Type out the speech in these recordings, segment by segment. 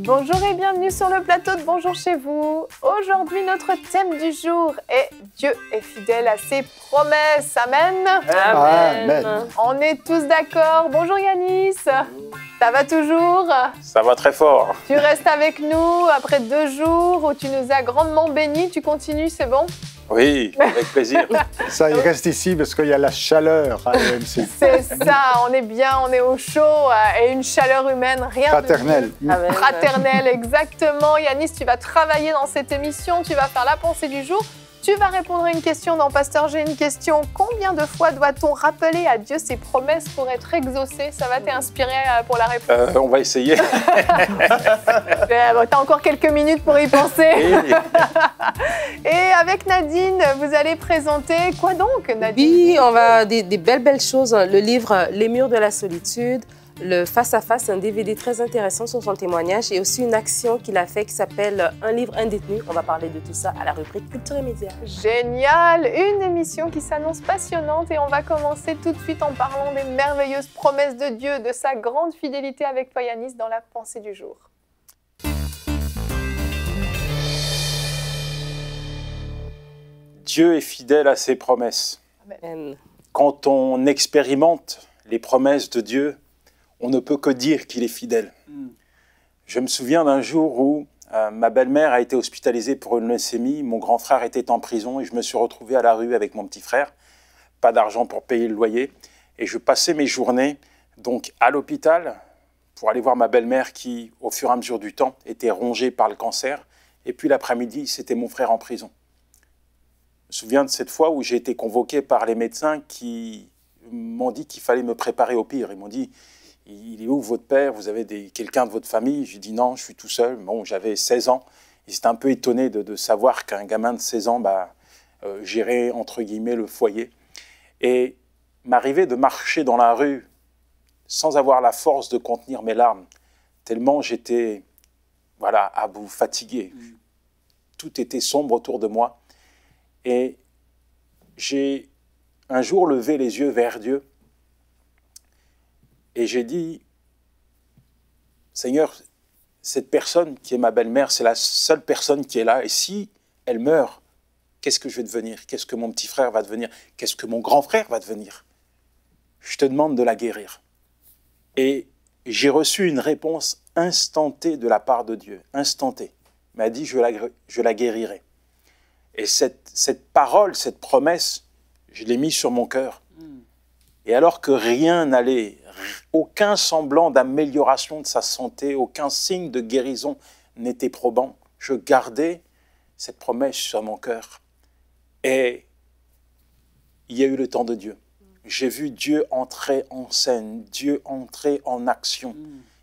Bonjour et bienvenue sur le plateau de Bonjour chez vous. Aujourd'hui, notre thème du jour est Dieu est fidèle à ses promesses. Amen. Amen. On est tous d'accord. Bonjour Yanis. Ça va toujours? Ça va très fort. Tu restes avec nous après 2 jours où tu nous as grandement bénis. Tu continues, c'est bon? Oui, avec plaisir. Ça, il reste ici parce qu'il y a la chaleur à l'EMC. C'est ça, on est bien, on est au chaud et une chaleur humaine, rien Fraternelle. de mieux. Fraternelle, exactement. Yanis, tu vas travailler dans cette émission, tu vas faire la pensée du jour. Tu vas répondre à une question dans Pasteur, j'ai une question. Combien de fois doit-on rappeler à Dieu ses promesses pour être exaucé? Ça va t'inspirer pour la réponse? On va essayer. T'as encore quelques minutes pour y penser. Oui. Et avec Nadine, vous allez présenter quoi donc, Nadine? Oui, on va des belles choses. Le livre Les murs de la solitude, le face-à-face, un DVD très intéressant sur son témoignage et aussi une action qu'il a fait qui s'appelle Un livre, un détenu. On va parler de tout ça à la rubrique Culture et Médias. Génial! Une émission qui s'annonce passionnante et on va commencer tout de suite en parlant des merveilleuses promesses de Dieu, de sa grande fidélité avec toi Yanis dans la pensée du jour. Dieu est fidèle à ses promesses. Amen. Quand on expérimente les promesses de Dieu, on ne peut que dire qu'il est fidèle. Je me souviens d'un jour où ma belle-mère a été hospitalisée pour une leucémie, mon grand frère était en prison et je me suis retrouvé à la rue avec mon petit frère. Pas d'argent pour payer le loyer. Et je passais mes journées donc à l'hôpital pour aller voir ma belle-mère qui, au fur et à mesure du temps, était rongée par le cancer. Et puis l'après-midi, c'était mon frère en prison. Je me souviens de cette fois où j'ai été convoqué par les médecins qui m'ont dit qu'il fallait me préparer au pire. Ils m'ont dit, il est où votre père? Vous avez quelqu'un de votre famille? J'ai dit non, je suis tout seul. Bon, j'avais 16 ans. Ils étaient un peu étonnés de savoir qu'un gamin de 16 ans gérait, entre guillemets, le foyer. Et m'arrivait de marcher dans la rue sans avoir la force de contenir mes larmes, tellement j'étais à bout, fatigué. Tout était sombre autour de moi. Et j'ai un jour levé les yeux vers Dieu et j'ai dit, Seigneur, cette personne qui est ma belle-mère, c'est la seule personne qui est là. Et si elle meurt, qu'est-ce que je vais devenir? Qu'est-ce que mon petit frère va devenir? Qu'est-ce que mon grand frère va devenir? Je te demande de la guérir. Et j'ai reçu une réponse instantanée de la part de Dieu. Instantanée. Il m'a dit, je la guérirai. Et cette parole, cette promesse, je l'ai mise sur mon cœur. Et alors que rien n'allait, aucun semblant d'amélioration de sa santé, aucun signe de guérison n'était probant, je gardais cette promesse sur mon cœur. Et il y a eu le temps de Dieu. J'ai vu Dieu entrer en scène, Dieu entrer en action.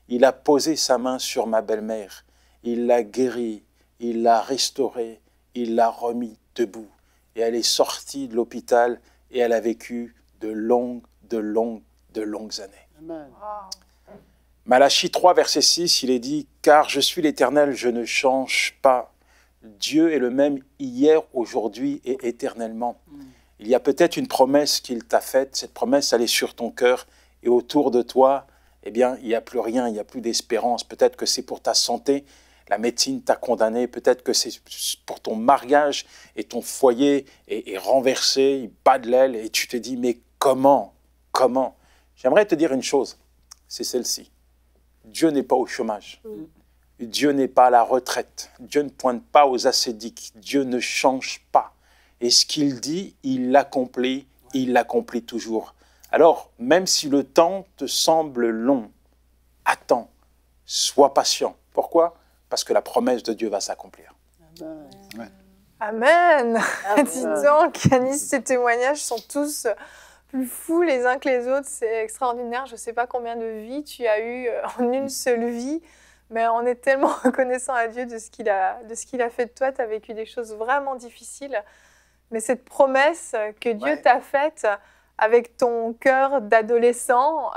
Il a posé sa main sur ma belle-mère, il l'a guérie, il l'a restaurée, il l'a remis debout. Et elle est sortie de l'hôpital et elle a vécu de longues années. Amen. Malachie 3, verset 6, il est dit « Car je suis l'Éternel, je ne change pas. Dieu est le même hier, aujourd'hui et éternellement. » Il y a peut-être une promesse qu'il t'a faite, cette promesse, elle est sur ton cœur et autour de toi, eh bien, il n'y a plus rien, il n'y a plus d'espérance. Peut-être que c'est pour ta santé, la médecine t'a condamné, peut-être que c'est pour ton mariage et ton foyer est renversé, il bat de l'aile et tu te dis, mais comment? J'aimerais te dire une chose, c'est celle-ci. Dieu n'est pas au chômage. Dieu n'est pas à la retraite. Dieu ne pointe pas aux ascédiques. Dieu ne change pas. Et ce qu'il dit, il l'accomplit toujours. Alors, même si le temps te semble long, attends, sois patient. Pourquoi? Parce que la promesse de Dieu va s'accomplir. Amen. Dis donc, Yanis, ces témoignages sont tous plus fous les uns que les autres. C'est extraordinaire. Je ne sais pas combien de vies tu as eues en une seule vie, mais on est tellement reconnaissant à Dieu de ce qu'il a fait de toi. Tu as vécu des choses vraiment difficiles. Mais cette promesse que Dieu t'a faite avec ton cœur d'adolescent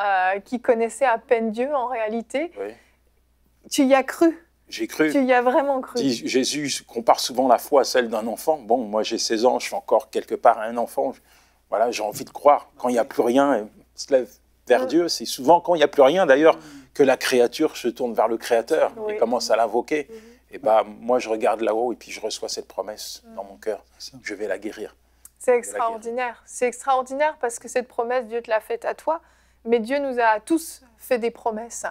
qui connaissait à peine Dieu en réalité, tu y as cru. J'ai cru. Tu y as vraiment cru. Jésus compare souvent la foi à celle d'un enfant. Bon, moi j'ai 16 ans, je suis encore quelque part un enfant. Voilà, j'ai envie de croire. Quand il n'y a plus rien, on se lève vers Dieu. C'est souvent quand il n'y a plus rien, d'ailleurs, que la créature se tourne vers le Créateur Oui. et commence à l'invoquer. Et moi, je regarde là-haut et puis je reçois cette promesse dans mon cœur. Je vais la guérir. C'est extraordinaire. C'est extraordinaire parce que cette promesse, Dieu te l'a faite à toi, mais Dieu nous a tous fait des promesses.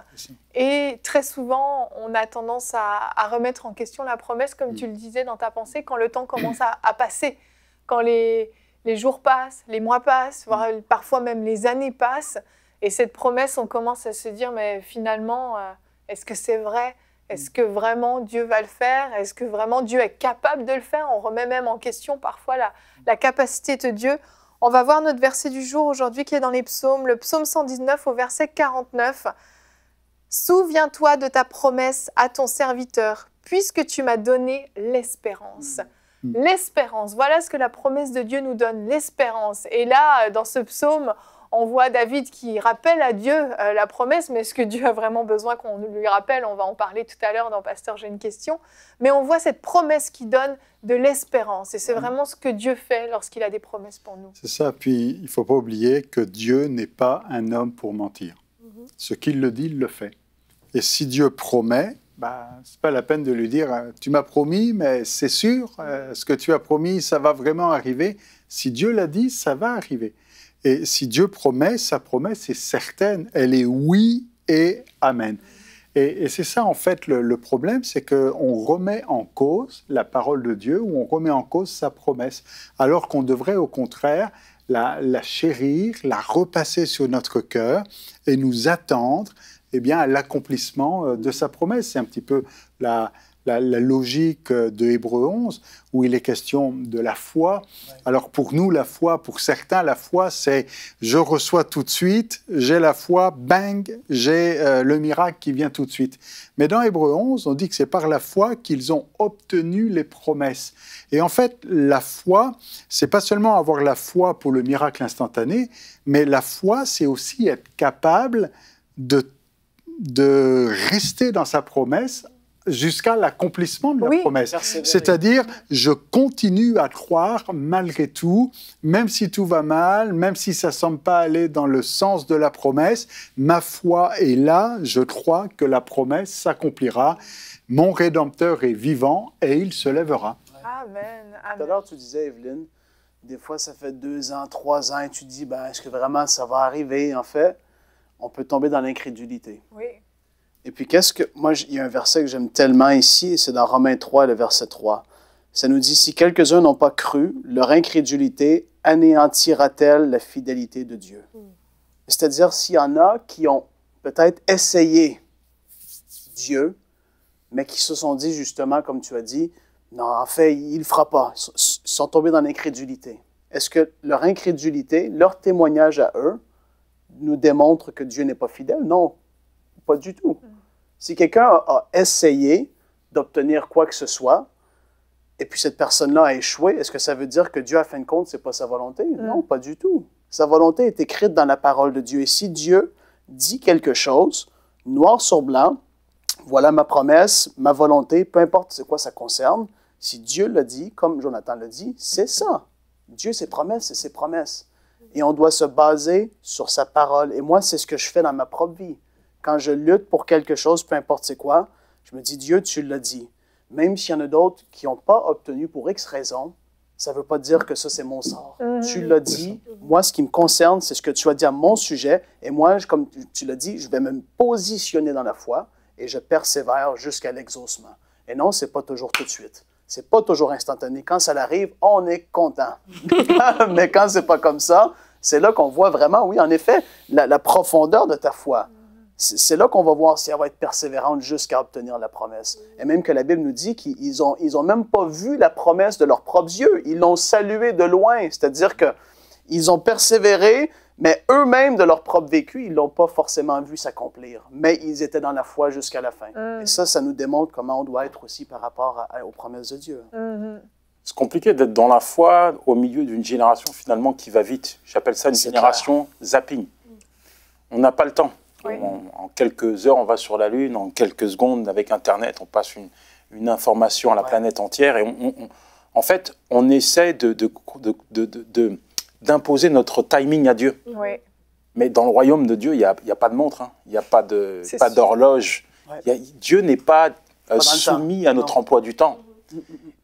Et très souvent, on a tendance à remettre en question la promesse, comme tu le disais dans ta pensée, quand le temps commence à passer, quand les jours passent, les mois passent, voire parfois même les années passent. Et cette promesse, on commence à se dire, mais finalement, est-ce que c'est vrai ? Est-ce que vraiment Dieu va le faire? Est-ce que vraiment Dieu est capable de le faire? On remet même en question parfois la capacité de Dieu. On va voir notre verset du jour aujourd'hui qui est dans les psaumes, le psaume 119 au verset 49. « Souviens-toi de ta promesse à ton serviteur, puisque tu m'as donné l'espérance. » L'espérance, voilà ce que la promesse de Dieu nous donne, l'espérance. Et là, dans ce psaume, on voit David qui rappelle à Dieu la promesse, mais est-ce que Dieu a vraiment besoin qu'on lui rappelle? On va en parler tout à l'heure dans Pasteur, j'ai une question. Mais on voit cette promesse qui donne de l'espérance. Et c'est vraiment ce que Dieu fait lorsqu'il a des promesses pour nous. C'est ça. Puis, il ne faut pas oublier que Dieu n'est pas un homme pour mentir. Ce qu'il le dit, il le fait. Et si Dieu promet, ce n'est pas la peine de lui dire « Tu m'as promis, mais c'est sûr, ce que tu as promis, ça va vraiment arriver. » Si Dieu l'a dit, ça va arriver. Et si Dieu promet, sa promesse est certaine. Elle est oui et amen. Et c'est ça, en fait, le problème, c'est qu'on remet en cause la parole de Dieu ou on remet en cause sa promesse, alors qu'on devrait, au contraire, la chérir, la repasser sur notre cœur et nous attendre à l'accomplissement de sa promesse. C'est un petit peu la logique de Hébreux 11, où il est question de la foi. Alors pour nous, la foi, pour certains, la foi, c'est je reçois tout de suite, j'ai la foi, bang, j'ai le miracle qui vient tout de suite. Mais dans Hébreux 11, on dit que c'est par la foi qu'ils ont obtenu les promesses. Et en fait, la foi, c'est pas seulement avoir la foi pour le miracle instantané, mais la foi, c'est aussi être capable de rester dans sa promesse jusqu'à l'accomplissement de la promesse. C'est-à-dire, je continue à croire malgré tout, même si tout va mal, même si ça ne semble pas aller dans le sens de la promesse, ma foi est là, je crois que la promesse s'accomplira. Mon Rédempteur est vivant et il se lèvera. Amen. Tout à l'heure, tu disais, Evelyne, des fois, ça fait 2 ans, 3 ans, et tu te dis, est-ce que vraiment ça va arriver? En fait, on peut tomber dans l'incrédulité. Oui. Et puis, moi, il y a un verset que j'aime tellement ici, c'est dans Romains 3, le verset 3. Ça nous dit, « Si quelques-uns n'ont pas cru, leur incrédulité anéantira-t-elle la fidélité de Dieu? » C'est-à-dire, s'il y en a qui ont peut-être essayé Dieu, mais qui se sont dit, justement, comme tu as dit, « Non, en fait, il ne le fera pas. » Ils sont tombés dans l'incrédulité. Est-ce que leur incrédulité, leur témoignage à eux, nous démontre que Dieu n'est pas fidèle? Non. Pas du tout. Si quelqu'un a essayé d'obtenir quoi que ce soit, et puis cette personne-là a échoué, est-ce que ça veut dire que Dieu, à fin de compte, ce n'est pas sa volonté? Non, pas du tout. Sa volonté est écrite dans la parole de Dieu. Et si Dieu dit quelque chose, noir sur blanc, voilà ma promesse, ma volonté, peu importe c'est quoi ça concerne, si Dieu l'a dit, comme Jonathan l'a dit, c'est ça. Dieu, ses promesses, c'est ses promesses. Et on doit se baser sur sa parole. Et moi, c'est ce que je fais dans ma propre vie. Quand je lutte pour quelque chose, peu importe c'est quoi, je me dis, Dieu, tu l'as dit. Même s'il y en a d'autres qui n'ont pas obtenu pour X raison, ça ne veut pas dire que ça, c'est mon sort. Tu l'as dit. Moi, ce qui me concerne, c'est ce que tu as dit à mon sujet. Et moi, comme tu l'as dit, je vais me positionner dans la foi et je persévère jusqu'à l'exaucement. Et non, ce n'est pas toujours tout de suite. Ce n'est pas toujours instantané. Quand ça arrive, on est content. Mais quand ce n'est pas comme ça, c'est là qu'on voit vraiment, oui, en effet, la profondeur de ta foi. C'est là qu'on va voir si elle va être persévérante jusqu'à obtenir la promesse. Et même que la Bible nous dit qu'ils ont même pas vu la promesse de leurs propres yeux. Ils l'ont saluée de loin. C'est-à-dire qu'ils ont persévéré, mais eux-mêmes, de leur propre vécu, ils ne l'ont pas forcément vu s'accomplir. Mais ils étaient dans la foi jusqu'à la fin. Et ça nous démontre comment on doit être aussi par rapport aux promesses de Dieu. C'est compliqué d'être dans la foi au milieu d'une génération finalement qui va vite. J'appelle ça une génération zapping. On n'a pas le temps. Oui. En quelques heures, on va sur la Lune. En quelques secondes, avec Internet, on passe une information à la planète entière. Et en fait, on essaie d'imposer notre timing à Dieu. Oui. Mais dans le royaume de Dieu, il n'y a pas de montre, hein. Il n'y a pas d'horloge. Ouais. Dieu n'est pas dans le soumis temps. à notre emploi du temps.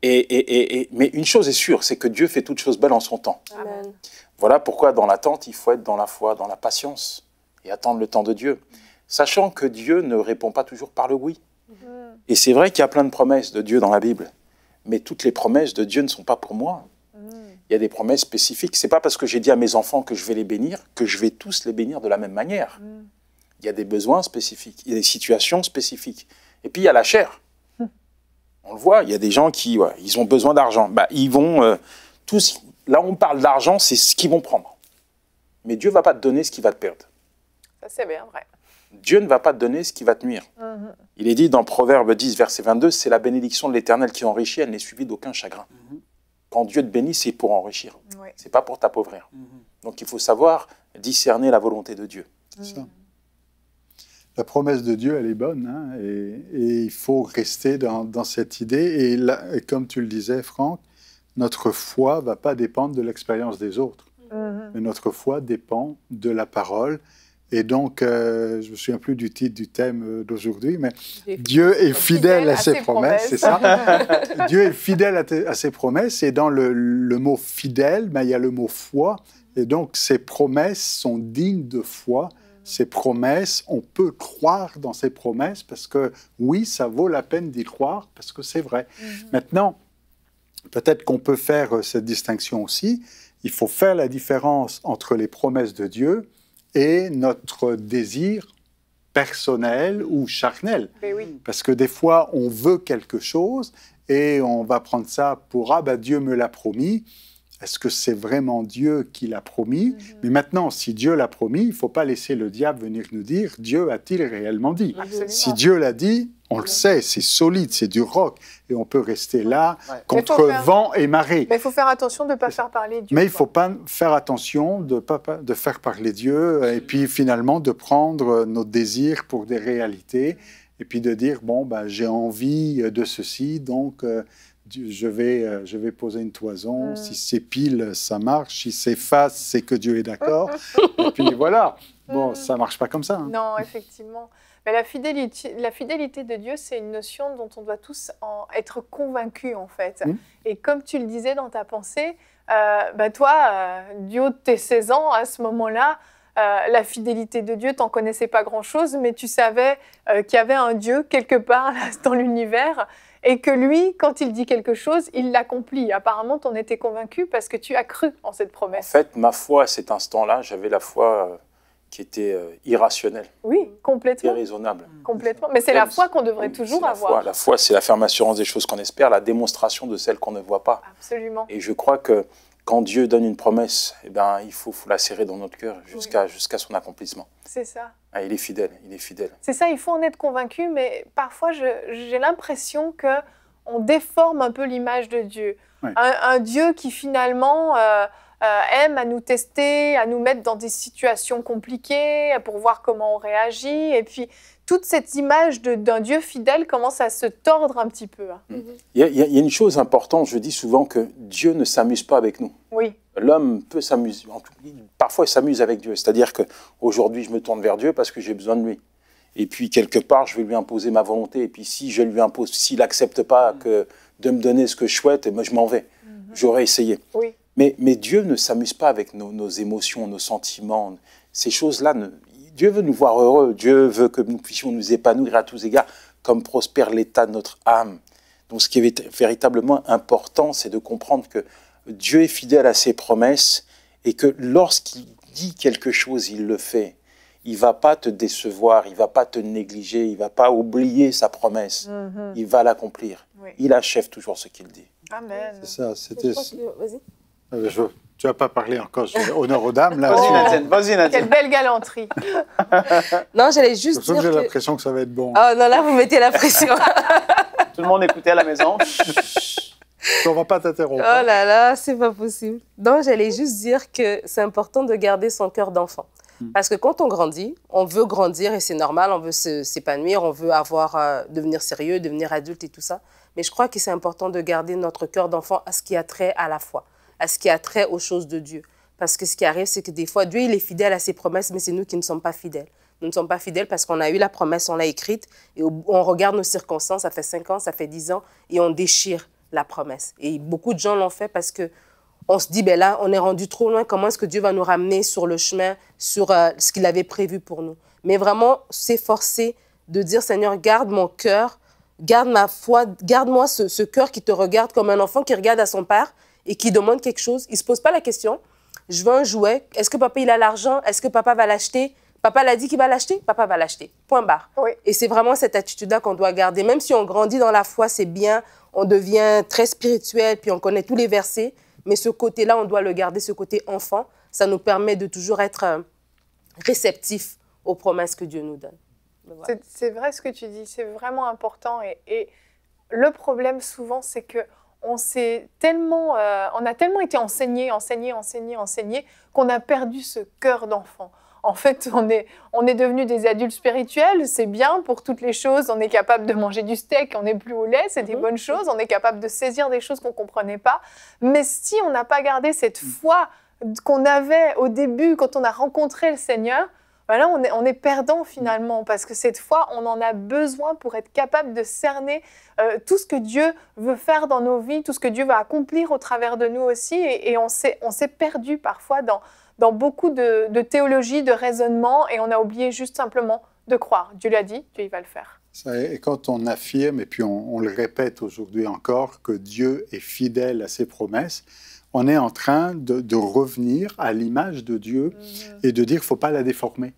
Mais une chose est sûre, c'est que Dieu fait toutes choses belles en son temps. Amen. Voilà pourquoi dans l'attente, il faut être dans la foi, dans la patience et attendre le temps de Dieu. Sachant que Dieu ne répond pas toujours par le oui. Et c'est vrai qu'il y a plein de promesses de Dieu dans la Bible, mais toutes les promesses de Dieu ne sont pas pour moi. Il y a des promesses spécifiques. Ce n'est pas parce que j'ai dit à mes enfants que je vais les bénir que je vais tous les bénir de la même manière. Il y a des besoins spécifiques, il y a des situations spécifiques. Et puis il y a la chair. On le voit, il y a des gens qui ils ont besoin d'argent. Ils vont tous. Là, on parle d'argent, c'est ce qu'ils vont prendre. Mais Dieu ne va pas te donner ce qui va te perdre. Ça, c'est bien vrai. Dieu ne va pas te donner ce qui va te nuire. Il est dit dans Proverbe 10, verset 22, c'est la bénédiction de l'Éternel qui enrichit, elle n'est suivie d'aucun chagrin. Quand Dieu te bénit, c'est pour enrichir. Oui. Ce n'est pas pour t'appauvrir. Donc il faut savoir discerner la volonté de Dieu. C'est ça. La promesse de Dieu, elle est bonne, hein, et il faut rester dans cette idée. Et, là, et comme tu le disais, Franck, notre foi ne va pas dépendre de l'expérience des autres, mais notre foi dépend de la parole. Et donc, je ne me souviens plus du titre du thème d'aujourd'hui, mais Dieu est fidèle à ses promesses, c'est ça. Dieu est fidèle à ses promesses, et dans le mot fidèle, il y a le mot foi, et donc ces promesses sont dignes de foi. Ces promesses, on peut croire dans ces promesses parce que oui, ça vaut la peine d'y croire parce que c'est vrai. Maintenant, peut-être qu'on peut faire cette distinction aussi. Il faut faire la différence entre les promesses de Dieu et notre désir personnel ou charnel. Oui. Parce que des fois, on veut quelque chose et on va prendre ça pour « Ah, ben Dieu me l'a promis ». Est-ce que c'est vraiment Dieu qui l'a promis? Mais maintenant, si Dieu l'a promis, il ne faut pas laisser le diable venir nous dire « Dieu a-t-il réellement dit ?» Si Dieu l'a dit, on le sait, c'est solide, c'est du roc. Et on peut rester là contre vent et marée. Mais il faut faire attention de ne pas faire parler Dieu. Mais il ne faut pas faire attention de faire parler Dieu et puis finalement de prendre nos désirs pour des réalités et puis de dire « Bon, ben, j'ai envie de ceci, donc... je vais poser une toison. Si c'est pile, ça marche. Si c'est face, c'est que Dieu est d'accord. Et puis voilà. Bon, ça ne marche pas comme ça. Hein. Non, effectivement. Mais la fidélité de Dieu, c'est une notion dont on doit tous être convaincus, en fait. Et comme tu le disais dans ta pensée, toi, du haut de tes 16 ans, à ce moment-là, la fidélité de Dieu, tu n'en connaissais pas grand-chose, mais tu savais qu'il y avait un Dieu quelque part là, dans l'univers. Et que lui, quand il dit quelque chose, il l'accomplit. Apparemment, tu en étais convaincu parce que tu as cru en cette promesse. En fait, ma foi, à cet instant-là, j'avais la foi qui était irrationnelle. Oui, complètement. Déraisonnable. Complètement. Mais c'est la foi qu'on devrait toujours avoir. La foi, c'est la ferme assurance des choses qu'on espère, la démonstration de celles qu'on ne voit pas. Absolument. Et je crois que quand Dieu donne une promesse, il faut la serrer dans notre cœur jusqu'à son accomplissement. C'est ça. Il est fidèle, il est fidèle. C'est ça, il faut en être convaincu, mais parfois j'ai l'impression qu'on déforme un peu l'image de Dieu. Ouais. Un Dieu qui finalement aime à nous tester, à nous mettre dans des situations compliquées pour voir comment on réagit. Et puis toute cette image d'un Dieu fidèle commence à se tordre un petit peu. Il y a une chose importante, je dis souvent que Dieu ne s'amuse pas avec nous. Oui. L'homme peut s'amuser, parfois il s'amuse avec Dieu, c'est-à-dire qu'aujourd'hui je me tourne vers Dieu parce que j'ai besoin de lui. Et puis quelque part je vais lui imposer ma volonté, et puis si je lui impose, s'il n'accepte pas de me donner ce que je souhaite, moi je m'en vais. J'aurais essayé. Oui. Mais Dieu ne s'amuse pas avec nos émotions, nos sentiments, ces choses-là. Dieu veut nous voir heureux, Dieu veut que nous puissions nous épanouir à tous égards, comme prospère l'état de notre âme. Donc ce qui est véritablement important, c'est de comprendre que Dieu est fidèle à ses promesses et que lorsqu'il dit quelque chose, il le fait. Il ne va pas te décevoir, il ne va pas te négliger, il ne va pas oublier sa promesse. Il va l'accomplir. Oui. Il achève toujours ce qu'il dit. Amen. C'est ça, c'était... Vas-y. Tu n'as pas parlé encore, honneur aux dames. Là, Vas-y, Nadine. Quelle belle galanterie. Non, j'allais juste dire j'ai l'impression que ça va être bon. Oh non, là, vous mettez la pression. Tout le monde écoutait à la maison. On ne va pas t'interrompre. Oh là là, c'est pas possible. Non, j'allais juste dire que c'est important de garder son cœur d'enfant. Parce que quand on grandit, on veut grandir et c'est normal, on veut s'épanouir, on veut devenir sérieux, devenir adulte et tout ça. Mais je crois que c'est important de garder notre cœur d'enfant à ce qui a trait à la foi, à ce qui a trait aux choses de Dieu. Parce que ce qui arrive, c'est que des fois, Dieu, il est fidèle à ses promesses, mais c'est nous qui ne sommes pas fidèles. Nous ne sommes pas fidèles parce qu'on a eu la promesse, on l'a écrite, et on regarde nos circonstances, ça fait 5 ans, ça fait 10 ans, et on déchire la promesse. Et beaucoup de gens l'ont fait parce qu'on se dit, ben là, on est rendu trop loin, comment est-ce que Dieu va nous ramener sur le chemin, sur ce qu'il avait prévu pour nous? Mais vraiment, s'efforcer de dire, Seigneur, garde mon cœur, garde ma foi, garde-moi ce cœur qui te regarde comme un enfant qui regarde à son père et qui demande quelque chose. Il ne se pose pas la question, je veux un jouet, est-ce que papa il a l'argent, est-ce que papa va l'acheter? Papa l'a dit qu'il va l'acheter, papa va l'acheter. Point barre. Oui. Et c'est vraiment cette attitude-là qu'on doit garder. Même si on grandit dans la foi, c'est bien, on devient très spirituel, puis on connaît tous les versets, mais ce côté-là, on doit le garder, ce côté enfant. Ça nous permet de toujours être réceptif aux promesses que Dieu nous donne. Voilà. C'est vrai ce que tu dis, c'est vraiment important. Et le problème souvent, c'est que on a tellement été enseigné qu'on a perdu ce cœur d'enfant. En fait, on est devenus des adultes spirituels, c'est bien pour toutes les choses. On est capable de manger du steak, on n'est plus au lait, c'est des bonnes choses. On est capable de saisir des choses qu'on ne comprenait pas. Mais si on n'a pas gardé cette foi qu'on avait au début, quand on a rencontré le Seigneur, ben là, on est perdant finalement, parce que cette foi, on en a besoin pour être capable de cerner tout ce que Dieu veut faire dans nos vies, tout ce que Dieu va accomplir au travers de nous aussi. Et on s'est perdu parfois dans beaucoup de théologie, de raisonnement, et on a oublié juste simplement de croire. Dieu l'a dit, Dieu il va le faire. Et quand on affirme, et puis on le répète aujourd'hui encore, que Dieu est fidèle à ses promesses, on est en train de revenir à l'image de Dieu et de dire qu'il ne faut pas la déformer.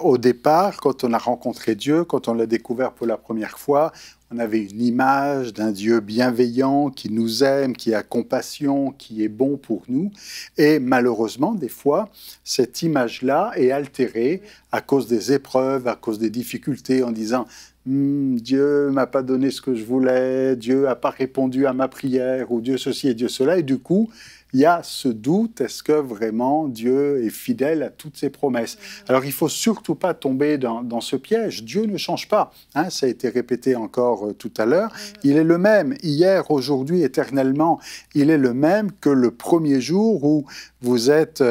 Au départ, quand on a rencontré Dieu, quand on l'a découvert pour la première fois, on avait une image d'un Dieu bienveillant, qui nous aime, qui a compassion, qui est bon pour nous. Et malheureusement, des fois, cette image-là est altérée à cause des épreuves, à cause des difficultés, en disant « Dieu ne m'a pas donné ce que je voulais, Dieu n'a pas répondu à ma prière, ou Dieu ceci et Dieu cela ». Et du coup, il y a ce doute, est-ce que vraiment Dieu est fidèle à toutes ses promesses? Alors, il ne faut surtout pas tomber dans ce piège. Dieu ne change pas. Hein, ça a été répété encore tout à l'heure. Il est le même, hier, aujourd'hui, éternellement. Il est le même que le premier jour où vous êtes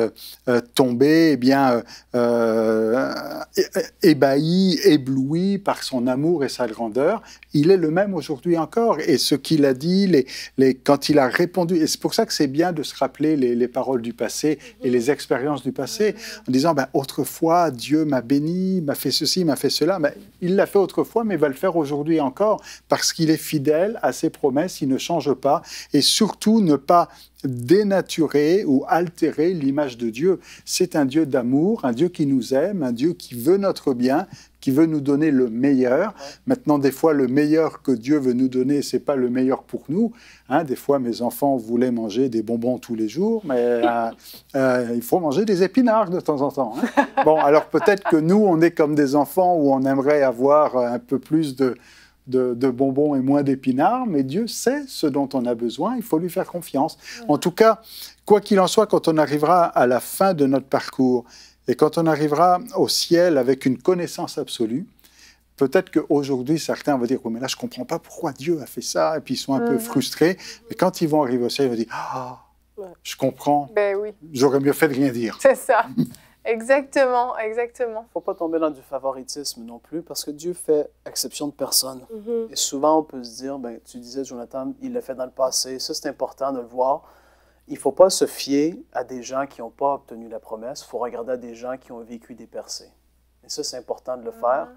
tombé, eh bien, ébahi, ébloui par son amour et sa grandeur. Il est le même aujourd'hui encore. Et ce qu'il a dit, quand il a répondu, et c'est pour ça que c'est bien de se rappeler les paroles du passé et les expériences du passé, en disant, ben, autrefois, Dieu m'a béni, m'a fait ceci, m'a fait cela. Ben, il l'a fait autrefois, mais il va le faire aujourd'hui encore, parce qu'il est fidèle à ses promesses, il ne change pas. Et surtout, ne pas dénaturer ou altérer l'image de Dieu. C'est un Dieu d'amour, un Dieu qui nous aime, un Dieu qui veut notre bien, qui veut nous donner le meilleur. Maintenant, des fois, le meilleur que Dieu veut nous donner, c'est pas le meilleur pour nous. Hein, des fois, mes enfants voulaient manger des bonbons tous les jours, mais il faut manger des épinards de temps en temps. Hein. Bon, alors peut-être que nous, on est comme des enfants où on aimerait avoir un peu plus de bonbons et moins d'épinards, mais Dieu sait ce dont on a besoin, il faut lui faire confiance. En tout cas, quoi qu'il en soit, quand on arrivera à la fin de notre parcours, et quand on arrivera au ciel avec une connaissance absolue, peut-être qu'aujourd'hui, certains vont dire « Oui, mais là, je ne comprends pas pourquoi Dieu a fait ça », et puis ils sont un peu frustrés. Mais quand ils vont arriver au ciel, ils vont dire « Ah, je comprends, ben oui. J'aurais mieux fait de rien dire. » C'est ça. Exactement, exactement. Il ne faut pas tomber dans du favoritisme non plus, parce que Dieu fait exception de personne. Et souvent, on peut se dire, ben, tu disais, Jonathan, il l'a fait dans le passé, ça c'est important de le voir. Il ne faut pas se fier à des gens qui n'ont pas obtenu la promesse, il faut regarder à des gens qui ont vécu des percées. Et ça, c'est important de le faire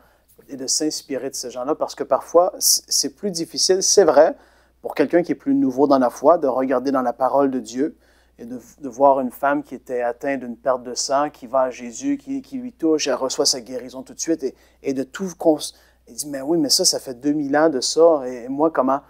et de s'inspirer de ces gens-là, parce que parfois, c'est plus difficile, c'est vrai, pour quelqu'un qui est plus nouveau dans la foi, de regarder dans la parole de Dieu, et de voir une femme qui était atteinte d'une perte de sang, qui va à Jésus, qui lui touche, elle reçoit sa guérison tout de suite, et de tout... Elle dit, mais oui, mais ça fait 2000 ans de ça, et moi, comment...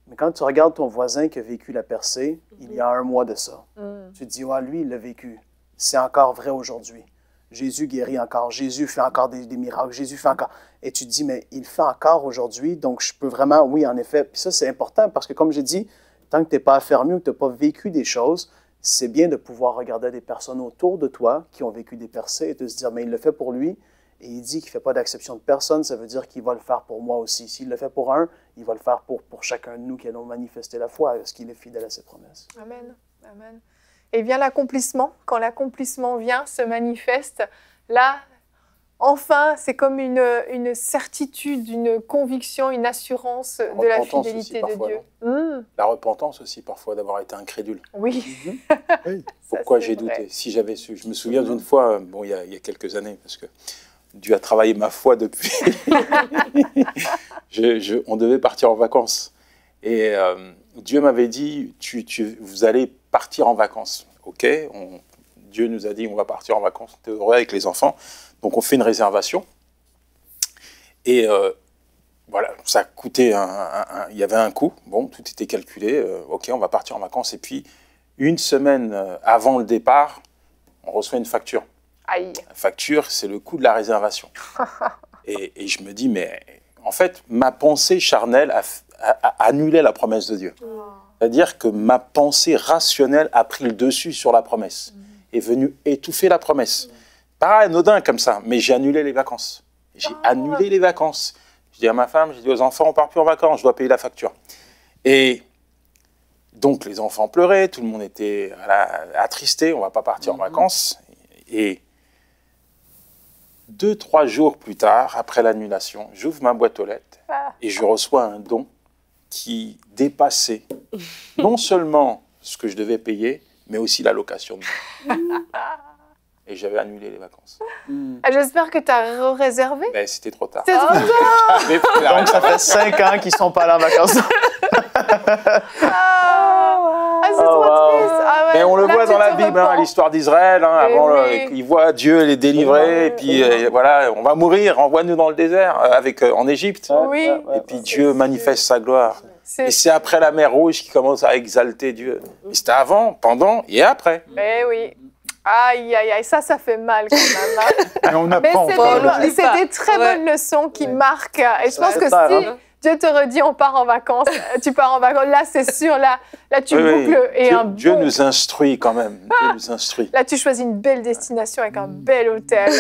Mais quand tu regardes ton voisin qui a vécu la percée, il y a 1 mois de ça, tu te dis, ouais, lui, il l'a vécu. C'est encore vrai aujourd'hui. Jésus guérit encore, Jésus fait encore des miracles, Jésus fait encore... Et tu te dis, mais il fait encore aujourd'hui, donc je peux vraiment... Oui, en effet. Puis ça, c'est important, parce que comme j'ai dit, tant que tu n'es pas affermi ou que tu n'as pas vécu des choses, c'est bien de pouvoir regarder des personnes autour de toi qui ont vécu des percées et de se dire, mais il le fait pour lui et il dit qu'il ne fait pas d'acception de personne, ça veut dire qu'il va le faire pour moi aussi. S'il le fait pour un, il va le faire pour chacun de nous qui allons manifester la foi, parce qu'il est fidèle à ses promesses. Amen, amen. et vient l'accomplissement. Quand l'accomplissement vient, se manifeste, là, enfin, c'est comme une certitude, une conviction, une assurance de la fidélité de Dieu. La repentance aussi, parfois, d'avoir été incrédule. Oui. Oui. Pourquoi j'ai douté? Si j'avais su. Je me souviens d'une fois, bon, il y a quelques années, parce que Dieu a travaillé ma foi depuis. On devait partir en vacances. Et Dieu m'avait dit, vous allez partir en vacances. OK, Dieu nous a dit, on va partir en vacances. On était heureux avec les enfants. Donc, on fait une réservation. Et voilà, ça coûtait il y avait un coût. Bon, tout était calculé. OK, on va partir en vacances. Et puis, une semaine avant le départ, on reçoit une facture. Aïe. La facture, c'est le coût de la réservation. et je me dis, mais en fait, ma pensée charnelle a annulé la promesse de Dieu. C'est-à-dire que ma pensée rationnelle a pris le dessus sur la promesse, est venue étouffer la promesse. Pas anodin comme ça, mais j'ai annulé les vacances. J'ai annulé les vacances. Je dis à ma femme, je dis aux enfants, on ne part plus en vacances, je dois payer la facture. Et donc les enfants pleuraient, tout le monde était attristé, on ne va pas partir en vacances. Et 2-3 jours plus tard, après l'annulation, j'ouvre ma boîte aux lettres et je reçois un don qui dépassait non seulement ce que je devais payer, mais aussi la location. Et j'avais annulé les vacances. J'espère que tu as réservé. Ben, c'était trop tard. C'est trop tard. Donc, ça fait 5 ans qu'ils ne sont pas allés en vacances. C'est trop triste. Ah ouais, mais on le là, voit tu dans la te Bible, repens. l'histoire d'Israël. Ils voient Dieu les délivrer, et puis voilà, on va mourir, envoie-nous dans le désert, en Égypte. Oui. Et puis Dieu manifeste sa gloire. Et c'est après la mer Rouge qui commence à exalter Dieu. Et c'était avant, pendant et après. Eh oui. Aïe, aïe, aïe, ça fait mal quand même. Mais on apprend. Mais c'est des très bonnes leçons qui marquent. Et je pense que si Dieu te redit on part en vacances, tu pars en vacances, là c'est sûr, là tu boucles. Et Dieu nous instruit quand même. Dieu nous instruit. Là tu choisis une belle destination avec un bel hôtel.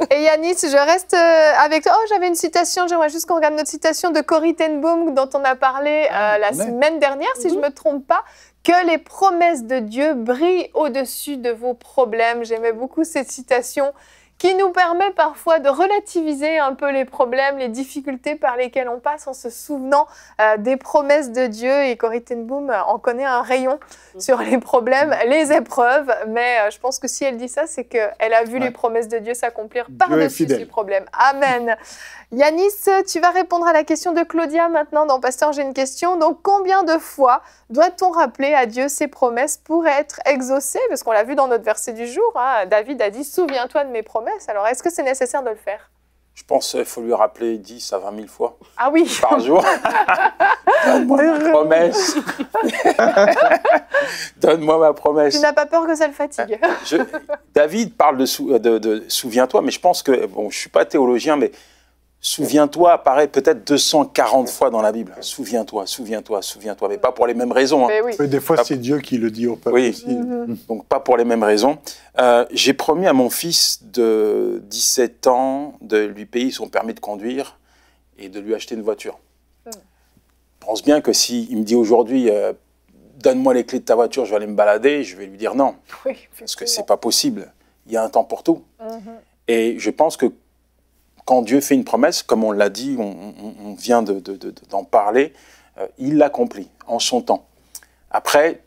Et Yanis, je reste avec toi. Oh, j'avais une citation, j'aimerais juste qu'on regarde notre citation de Corrie ten Boom dont on a parlé la semaine dernière, si je ne me trompe pas. Que les promesses de Dieu brillent au-dessus de vos problèmes. J'aimais beaucoup cette citation qui nous permet parfois de relativiser un peu les problèmes, les difficultés par lesquelles on passe en se souvenant des promesses de Dieu. Et Corrie ten Boom en connaît un rayon sur les problèmes, les épreuves. Mais je pense que si elle dit ça, c'est qu'elle a vu les promesses de Dieu s'accomplir par-dessus ces problèmes. Amen. Yanis, tu vas répondre à la question de Claudia maintenant dans Pasteur, j'ai une question. Donc, combien de fois doit-on rappeler à Dieu ses promesses pour être exaucé? Parce qu'on l'a vu dans notre verset du jour, David a dit « Souviens-toi de mes promesses ». Alors, est-ce que c'est nécessaire de le faire? Je pense qu'il faut lui rappeler 10 à 20 000 fois ah oui. par jour. Donne-moi ma promesse. Donne-moi ma promesse. Tu n'as pas peur que ça le fatigue? David parle de souviens-toi, mais je pense que, bon, je ne suis pas théologien, mais souviens-toi apparaît peut-être 240 fois dans la Bible. Souviens-toi, souviens-toi, souviens-toi, mais pas pour les mêmes raisons. Mais oui. Des fois, c'est Dieu qui le dit au peuple aussi. Donc pas pour les mêmes raisons. J'ai promis à mon fils de 17 ans de lui payer son permis de conduire et de lui acheter une voiture. Je pense bien que s'il me dit aujourd'hui donne-moi les clés de ta voiture, je vais aller me balader, je vais lui dire non. Oui, parce que c'est pas possible. Il y a un temps pour tout. Et je pense que quand Dieu fait une promesse, comme on l'a dit, on vient d'en parler, il l'accomplit en son temps. Après,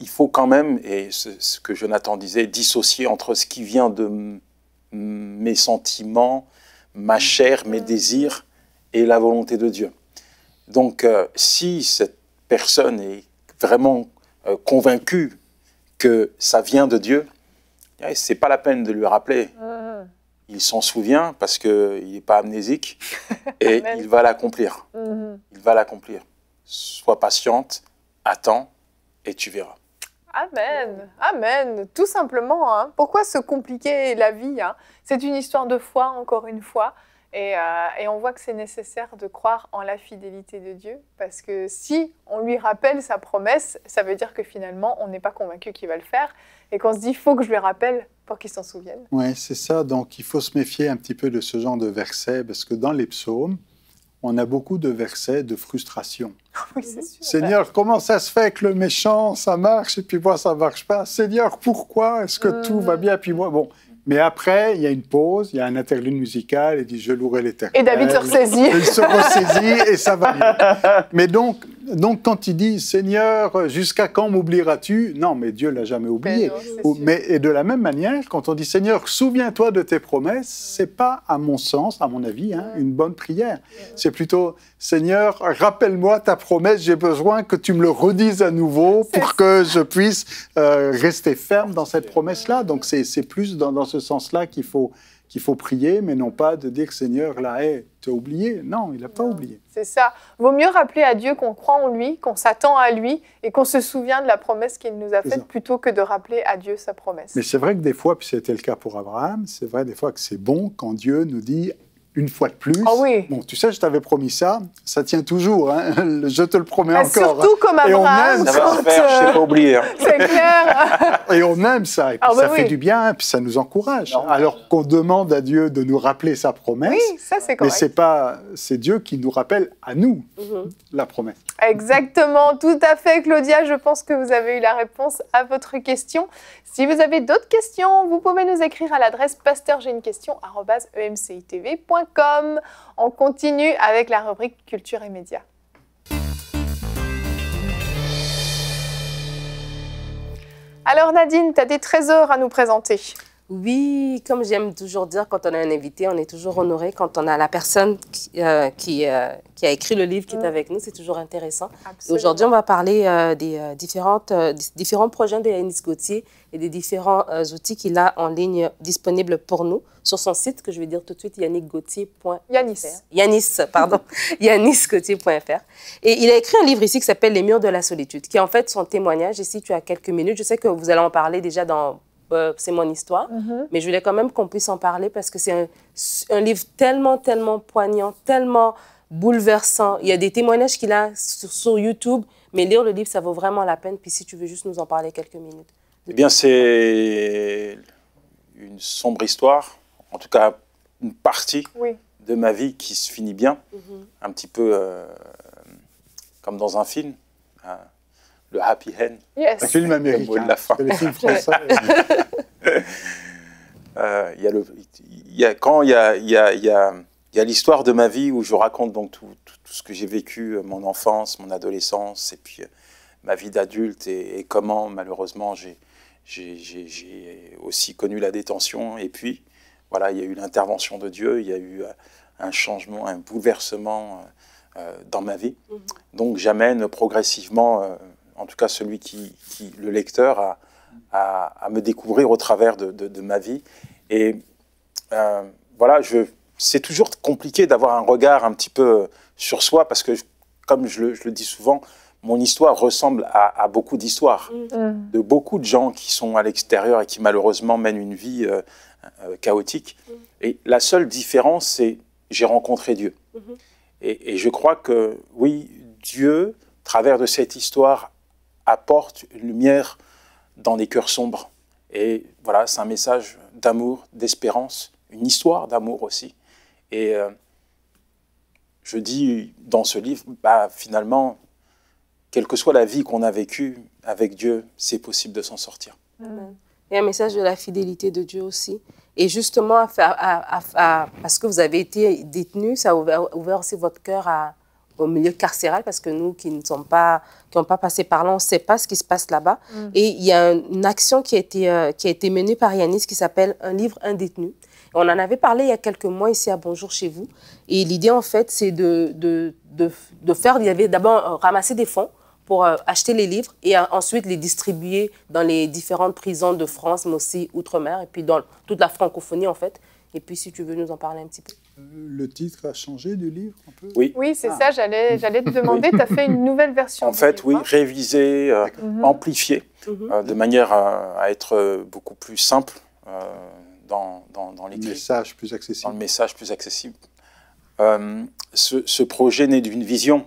il faut quand même, et ce que Jonathan disait, dissocier entre ce qui vient de mes sentiments, ma chair, mes désirs, et la volonté de Dieu. Donc, si cette personne est vraiment convaincue que ça vient de Dieu, ce n'est pas la peine de lui rappeler. Il s'en souvient parce qu'il n'est pas amnésique et il va l'accomplir. Il va l'accomplir. Sois patiente, attends et tu verras. Amen, amen, tout simplement. Pourquoi se compliquer la vie? C'est une histoire de foi, encore une fois. Et on voit que c'est nécessaire de croire en la fidélité de Dieu. Parce que si on lui rappelle sa promesse, ça veut dire que finalement, on n'est pas convaincu qu'il va le faire. Et qu'on se dit, il faut que je lui rappelle pour qu'il s'en souvienne. Oui, c'est ça. Donc, il faut se méfier un petit peu de ce genre de versets. Parce que dans les psaumes, on a beaucoup de versets de frustration. Oui, c'est sûr. Seigneur, comment ça se fait que le méchant, ça marche, et puis moi, ça ne marche pas? Seigneur, pourquoi est-ce que tout va bien, puis moi, bon. Mais après, il y a une pause, il y a un interlude musical, il dit « Je louerai l'Éternel ». Et David se ressaisit. Il se ressaisit et ça va mieux. Mais donc, quand il dit « Seigneur, jusqu'à quand m'oublieras-tu » Non, mais Dieu ne l'a jamais oublié. Et de la même manière, quand on dit « Seigneur, souviens-toi de tes promesses », ce n'est pas, à mon sens, à mon avis, une bonne prière. C'est plutôt « Seigneur, rappelle-moi ta promesse, j'ai besoin que tu me le redises à nouveau pour que je puisse rester ferme dans cette promesse-là. » Donc c'est plus dans ce sens-là qu'il faut prier, mais non pas de dire « Seigneur, là, tu as oublié ». Non, il n'a pas oublié. C'est ça. Vaut mieux rappeler à Dieu qu'on croit en lui, qu'on s'attend à lui et qu'on se souvient de la promesse qu'il nous a faite plutôt que de rappeler à Dieu sa promesse. Mais c'est vrai que des fois, puis c'était le cas pour Abraham, c'est vrai des fois que c'est bon quand Dieu nous dit une fois de plus, bon, tu sais, je t'avais promis ça tient toujours, hein, je te le promets encore. Surtout comme Abraham. Ça va se faire, je ne t'ai pas oublié. Hein. C'est clair. Et on aime ça, et puis ça fait du bien, et puis ça nous encourage. Non, alors qu'on demande à Dieu de nous rappeler sa promesse, oui, ça c'est correct. Mais c'est Dieu qui nous rappelle à nous la promesse. Exactement, tout à fait, Claudia. Je pense que vous avez eu la réponse à votre question. Si vous avez d'autres questions, vous pouvez nous écrire à l'adresse pasteurj'ainequestion@emcitv.com. On continue avec la rubrique Culture et médias. Alors Nadine, tu as des trésors à nous présenter. Oui, comme j'aime toujours dire, quand on a un invité, on est toujours honoré. Quand on a la personne qui a écrit le livre qui est avec nous, c'est toujours intéressant. Aujourd'hui, on va parler des différents projets de Yanis Gauthier et des différents outils qu'il a en ligne disponibles pour nous sur son site, que je vais dire tout de suite, yannickgauthier.fr. yannisgauthier.fr. Et il a écrit un livre ici qui s'appelle « Les murs de la solitude », qui est en fait son témoignage. Ici, tu as quelques minutes. Je sais que vous allez en parler déjà dans... c'est mon histoire, mais je voulais quand même qu'on puisse en parler parce que c'est un livre tellement poignant, tellement bouleversant. Il y a des témoignages qu'il a sur YouTube, mais lire le livre, ça vaut vraiment la peine. Puis si tu veux juste nous en parler quelques minutes. Eh bien, c'est une sombre histoire, en tout cas une partie de ma vie qui se finit bien, un petit peu comme dans un film. Le happy end. Yes. Un film américain. Le mot de la fin. Le film français. Il y a l'histoire de ma vie où je raconte donc tout ce que j'ai vécu, mon enfance, mon adolescence, et puis ma vie d'adulte et comment, malheureusement, j'ai aussi connu la détention. Et puis, voilà, il y a eu l'intervention de Dieu, il y a eu un changement, un bouleversement dans ma vie. Donc, j'amène progressivement... en tout cas celui le lecteur, à me découvrir au travers de ma vie. Et voilà, c'est toujours compliqué d'avoir un regard un petit peu sur soi, parce que, comme je le dis souvent, mon histoire ressemble à beaucoup d'histoires, de beaucoup de gens qui sont à l'extérieur et qui malheureusement mènent une vie chaotique. Et la seule différence, c'est j'ai rencontré Dieu. Et je crois que, oui, Dieu, à travers de cette histoire, apporte une lumière dans les cœurs sombres. Et voilà, c'est un message d'amour, d'espérance, une histoire d'amour aussi. Et je dis dans ce livre, finalement, quelle que soit la vie qu'on a vécue avec Dieu, c'est possible de s'en sortir. Il y a un message de la fidélité de Dieu aussi. Et justement, parce que vous avez été détenu, ça a ouvert aussi votre cœur au milieu carcéral, parce que nous qui n'ont pas passé par là, on ne sait pas ce qui se passe là-bas. Et il y a une action qui a été menée par Yanis qui s'appelle « Un livre, un détenu ». On en avait parlé il y a quelques mois ici à Bonjour chez vous. Et l'idée, en fait, c'est de faire, il y avait d'abord ramasser des fonds pour acheter les livres et ensuite les distribuer dans les différentes prisons de France, mais aussi outre-mer, et puis dans toute la francophonie, en fait. Et puis, si tu veux nous en parler un petit peu. Le titre a changé du livre un peu? Oui. Oui, c'est ça, j'allais te demander, tu as fait une nouvelle version. En fait, oui, révisée, amplifiée, de manière à être beaucoup plus simple dans l'écrit. Le message plus accessible. Dans le message plus accessible. Ce projet naît d'une vision.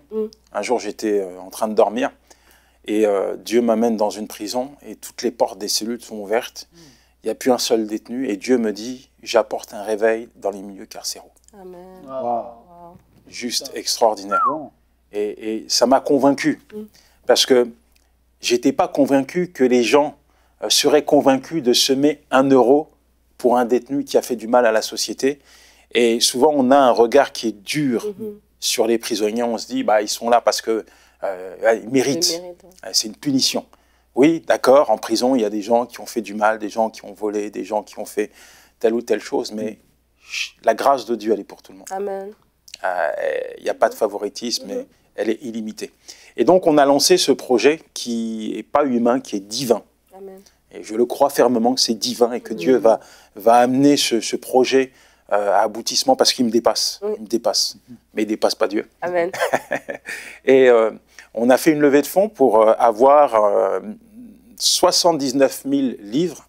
Un jour, j'étais en train de dormir et Dieu m'amène dans une prison et toutes les portes des cellules sont ouvertes. Il n'y a plus un seul détenu et Dieu me dit « J'apporte un réveil dans les milieux carcéraux ». Amen. Wow. juste extraordinaire. Et ça m'a convaincu, parce que j'étais pas convaincu que les gens seraient convaincus de semer 1 euro pour un détenu qui a fait du mal à la société. Et souvent, on a un regard qui est dur sur les prisonniers. On se dit, bah, ils sont là parce que ils méritent. C'est une punition. Oui, d'accord, en prison, il y a des gens qui ont fait du mal, des gens qui ont volé, des gens qui ont fait telle ou telle chose, mais la grâce de Dieu, elle est pour tout le monde. Amen. Il n'y a pas de favoritisme, mais elle est illimitée. Et donc, on a lancé ce projet qui n'est pas humain, qui est divin. Amen. Et je le crois fermement que c'est divin et que Dieu va amener ce projet à aboutissement parce qu'il me dépasse. Il me dépasse, mais il ne dépasse pas Dieu. Amen. Et on a fait une levée de fonds pour avoir 79 000 livres.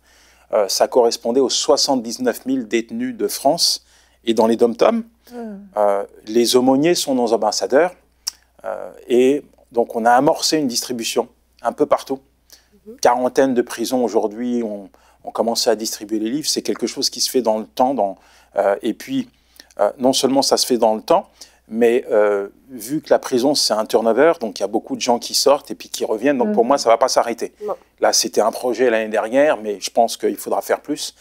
Ça correspondait aux 79 000 détenus de France et dans les dom-toms. Les aumôniers sont nos ambassadeurs. Et donc, on a amorcé une distribution un peu partout. Quarantaine de prisons aujourd'hui ont commencé à distribuer les livres. C'est quelque chose qui se fait dans le temps. Et puis, non seulement ça se fait dans le temps, mais vu que la prison, c'est un turnover, donc il y a beaucoup de gens qui sortent et puis qui reviennent. Donc pour moi, ça ne va pas s'arrêter. Là, c'était un projet l'année dernière, mais je pense qu'il faudra faire plus.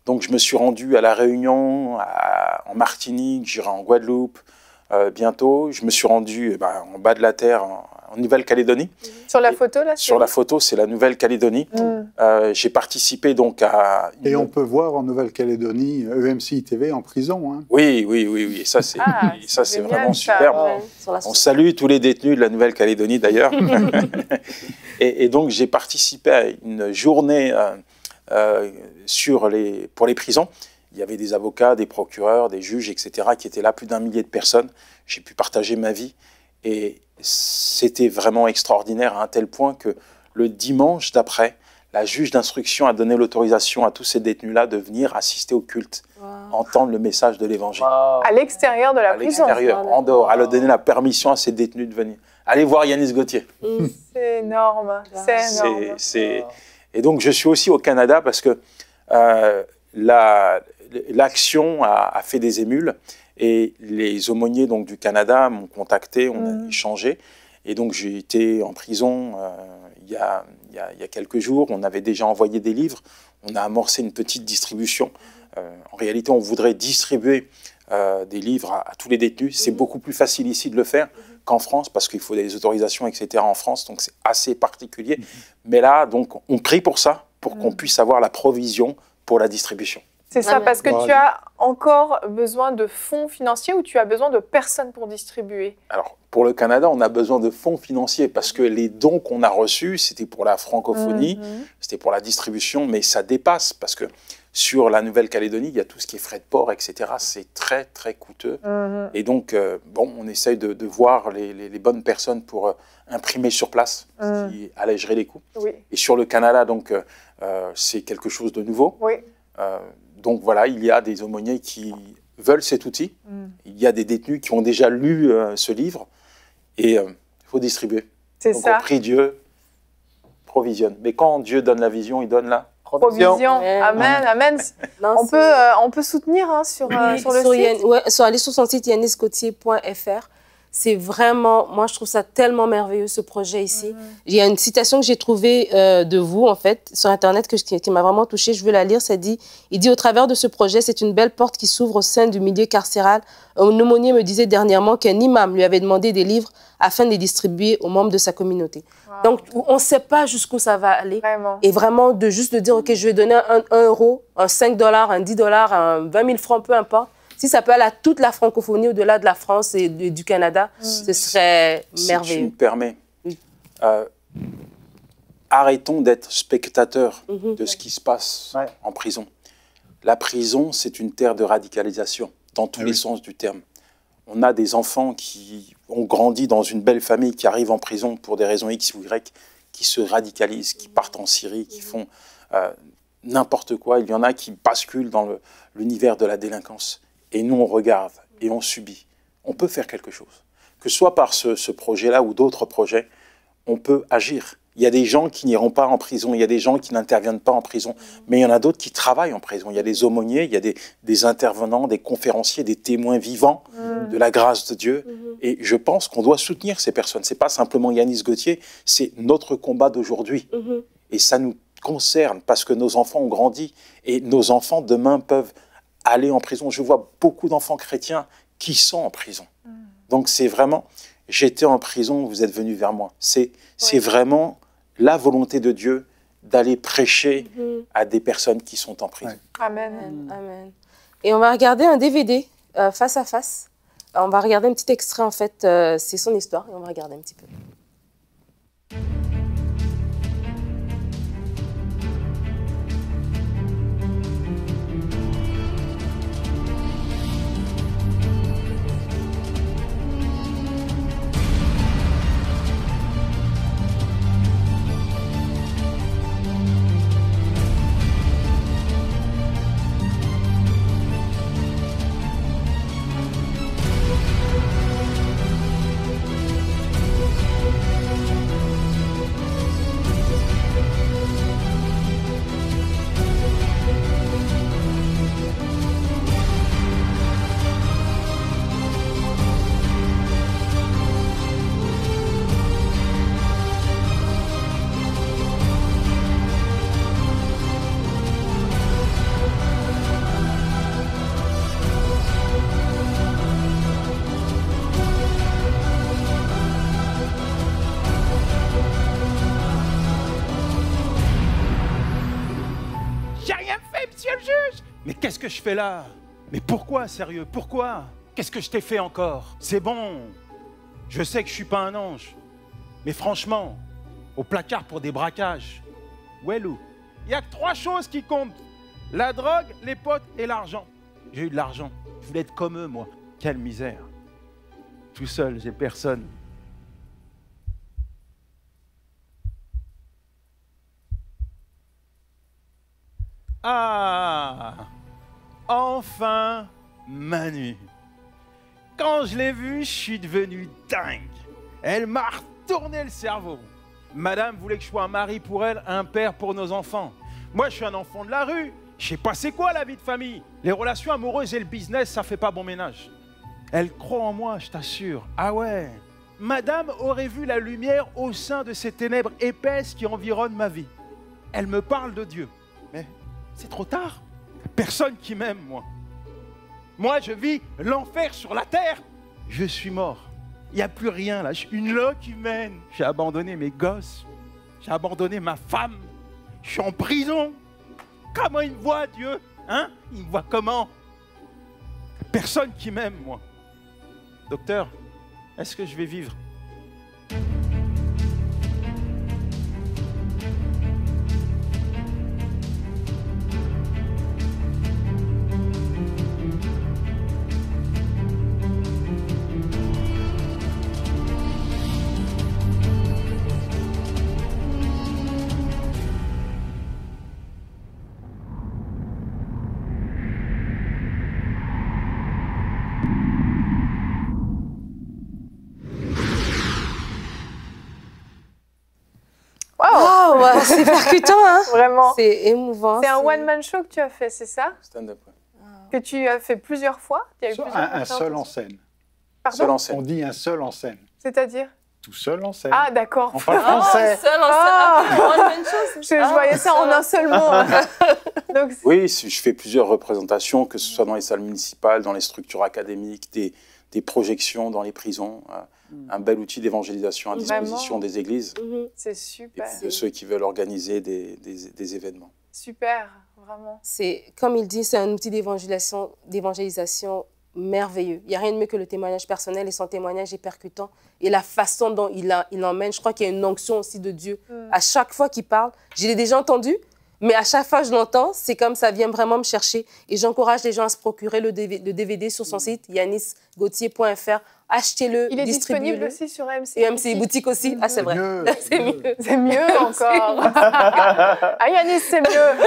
Donc je me suis rendu à La Réunion, en Martinique, j'irai en Guadeloupe bientôt. Je me suis rendu en bas de la terre, en Nouvelle-Calédonie. Sur la photo, là? Sur la photo, c'est la Nouvelle-Calédonie. J'ai participé donc à... Et on peut voir en Nouvelle-Calédonie EMC TV en prison. Hein. Oui. Ça, c'est vraiment superbe. Ouais. On salue tous les détenus de la Nouvelle-Calédonie, d'ailleurs. et donc, j'ai participé à une journée pour les prisons. Il y avait des avocats, des procureurs, des juges, etc., qui étaient là, plus d'1 millier de personnes. J'ai pu partager ma vie. Et c'était vraiment extraordinaire à un tel point que le dimanche d'après, la juge d'instruction a donné l'autorisation à tous ces détenus-là de venir assister au culte, entendre le message de l'Évangile. À l'extérieur de la prison? À l'extérieur, en dehors. Elle a donné la permission à ces détenus de venir. Allez voir Yanis Gauthier. C'est énorme, c'est énorme. Et donc, je suis aussi au Canada parce que l'action a fait des émules. Et les aumôniers donc, du Canada m'ont contacté, on a échangé. Et donc, j'ai été en prison il y a quelques jours. On avait déjà envoyé des livres. On a amorcé une petite distribution. En réalité, on voudrait distribuer des livres à tous les détenus. C'est beaucoup plus facile ici de le faire qu'en France parce qu'il faut des autorisations, etc. en France. Donc, c'est assez particulier. Mais là, donc, on prie pour ça, pour qu'on puisse avoir la provision pour la distribution. C'est ça, parce que tu as encore besoin de fonds financiers ou tu as besoin de personnes pour distribuer? Alors, pour le Canada, on a besoin de fonds financiers parce que les dons qu'on a reçus, c'était pour la francophonie, c'était pour la distribution, mais ça dépasse parce que sur la Nouvelle-Calédonie, il y a tout ce qui est frais de port, etc. C'est très, très coûteux. Et donc, on essaye de voir les bonnes personnes pour imprimer sur place, ce qui allégerait les coûts. Et sur le Canada, donc, c'est quelque chose de nouveau. Donc voilà, il y a des aumôniers qui veulent cet outil. Il y a des détenus qui ont déjà lu ce livre et il faut distribuer. C'est ça. On prie Dieu, provisionne. Mais quand Dieu donne la vision, il donne la provision. Amen. On peut soutenir sur le site. Aller sur son site yanisgauthier.fr. C'est vraiment, moi je trouve ça tellement merveilleux ce projet ici. Il y a une citation que j'ai trouvée de vous en fait sur internet qui m'a vraiment touchée, je veux la lire, il dit au travers de ce projet, c'est une belle porte qui s'ouvre au sein du milieu carcéral. Un aumônier me disait dernièrement qu'un imam lui avait demandé des livres afin de les distribuer aux membres de sa communauté. Donc on ne sait pas jusqu'où ça va aller. Et vraiment juste de dire ok je vais donner un euro, un 5 $, un 10 $, un 20 000 francs, peu importe. Si ça peut aller à toute la francophonie au-delà de la France et du Canada, ce serait merveilleux. Si tu me permets, arrêtons d'être spectateurs de ce qui se passe en prison. La prison, c'est une terre de radicalisation, dans tous les sens du terme. On a des enfants qui ont grandi dans une belle famille, qui arrivent en prison pour des raisons X ou Y, qui se radicalisent, qui partent en Syrie, qui font n'importe quoi. Il y en a qui basculent dans l'univers de la délinquance. Et nous, on regarde et on subit. On peut faire quelque chose. Que ce soit par ce projet-là ou d'autres projets, on peut agir. Il y a des gens qui n'iront pas en prison, il y a des gens qui n'interviennent pas en prison, mais il y en a d'autres qui travaillent en prison. Il y a des aumôniers, il y a des intervenants, des conférenciers, des témoins vivants de la grâce de Dieu. Et je pense qu'on doit soutenir ces personnes. Ce n'est pas simplement Yanis Gauthier, c'est notre combat d'aujourd'hui. Et ça nous concerne parce que nos enfants ont grandi et nos enfants demain peuvent aller en prison. Je vois beaucoup d'enfants chrétiens qui sont en prison. Donc c'est vraiment, j'étais en prison, vous êtes venus vers moi. C'est vraiment la volonté de Dieu d'aller prêcher à des personnes qui sont en prison. Amen. Amen. Et on va regarder un DVD face à face. On va regarder un petit extrait, en fait, c'est son histoire, et on va regarder un petit peu. Mais qu'est-ce que je fais là? Mais pourquoi, sérieux? Pourquoi? Qu'est-ce que je t'ai fait encore? C'est bon. Je sais que je suis pas un ange. Mais franchement, au placard pour des braquages. Wellou, il n'y a que 3 choses qui comptent. La drogue, les potes et l'argent. J'ai eu de l'argent. Je voulais être comme eux, moi. Quelle misère. Tout seul, j'ai personne. Ah! Enfin, Manu. Quand je l'ai vue, je suis devenu dingue. Elle m'a retourné le cerveau. Madame voulait que je sois un mari pour elle, un père pour nos enfants. Moi, je suis un enfant de la rue. Je sais pas c'est quoi la vie de famille. Les relations amoureuses et le business, ça fait pas bon ménage. Elle croit en moi, je t'assure. Ah ouais. Madame aurait vu la lumière au sein de ces ténèbres épaisses qui environnent ma vie. Elle me parle de Dieu. Mais c'est trop tard. Personne qui m'aime, moi. Moi, je vis l'enfer sur la terre. Je suis mort. Il n'y a plus rien, là. Je suis une loque humaine. J'ai abandonné mes gosses. J'ai abandonné ma femme. Je suis en prison. Comment il me voit, Dieu? Hein? Il me voit comment? Personne qui m'aime, moi. Docteur, est-ce que je vais vivre? Wow, c'est percutant, hein? Vraiment. C'est émouvant. C'est un one-man show que tu as fait, c'est ça? Stand-up, ouais. Que tu as fait plusieurs fois? Il y a eu plusieurs Un seul en scène. Pardon? Seul en scène. On dit un seul en scène. C'est-à-dire? Tout seul en scène. Ah, d'accord. On parle français. Seul en Je voyais ça en un seul mot. Donc, Oui, je fais plusieurs représentations, que ce soit dans les salles municipales, dans les structures académiques, des projections dans les prisons. Un bel outil d'évangélisation à disposition des églises c'est et super. puis de ceux qui veulent organiser des événements. Super, vraiment. C'est, comme il dit, c'est un outil d'évangélisation merveilleux. Il n'y a rien de mieux que le témoignage personnel et son témoignage est percutant. Et la façon dont il emmène, je crois qu'il y a une onction aussi de Dieu. À chaque fois qu'il parle, je l'ai déjà entendu, mais à chaque fois que je l'entends, c'est comme ça vient vraiment me chercher. Et j'encourage les gens à se procurer le DVD sur son site, yanisgauthier.fr. Achetez-le, Il est disponible distribuez-le. aussi sur MC. Et MC Boutique aussi. Ah, c'est vrai. C'est mieux. C'est mieux encore. Ah, Yanis, c'est mieux.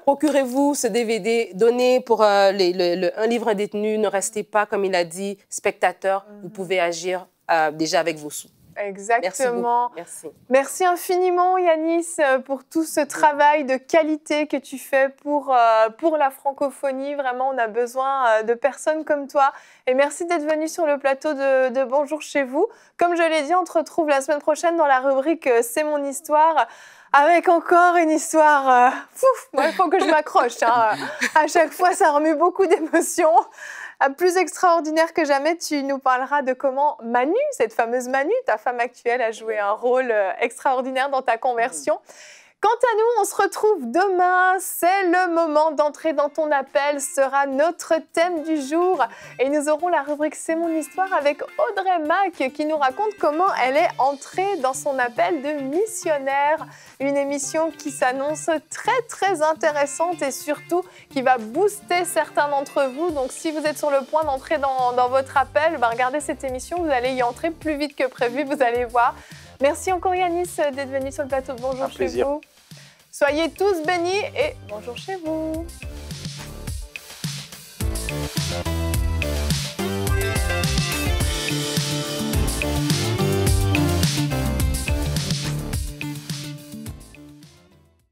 Procurez-vous ce DVD, donnez pour un livre à détenu, ne restez pas, comme il a dit, spectateur. Vous pouvez agir déjà avec vos sous. Exactement. Merci. Merci infiniment, Yanis, pour tout ce travail de qualité que tu fais pour la francophonie. Vraiment, on a besoin de personnes comme toi. Et merci d'être venu sur le plateau de Bonjour chez vous. Comme je l'ai dit, on te retrouve la semaine prochaine dans la rubrique C'est mon histoire, avec encore une histoire. Moi, il faut que je m'accroche. Hein. À chaque fois, ça remue beaucoup d'émotions. Plus extraordinaire que jamais, tu nous parleras de comment Manu, cette fameuse Manu, ta femme actuelle, a joué un rôle extraordinaire dans ta conversion. Quant à nous, on se retrouve demain. C'est le moment d'entrer dans ton appel, sera notre thème du jour. Et nous aurons la rubrique C'est mon histoire avec Audrey Mac qui nous raconte comment elle est entrée dans son appel de missionnaire. Une émission qui s'annonce très très intéressante et surtout qui va booster certains d'entre vous. Donc si vous êtes sur le point d'entrer dans votre appel, regardez cette émission, vous allez y entrer plus vite que prévu, vous allez voir. Merci encore Yanis d'être venu sur le plateau de Bonjour chez vous. Soyez tous bénis et bonjour chez vous.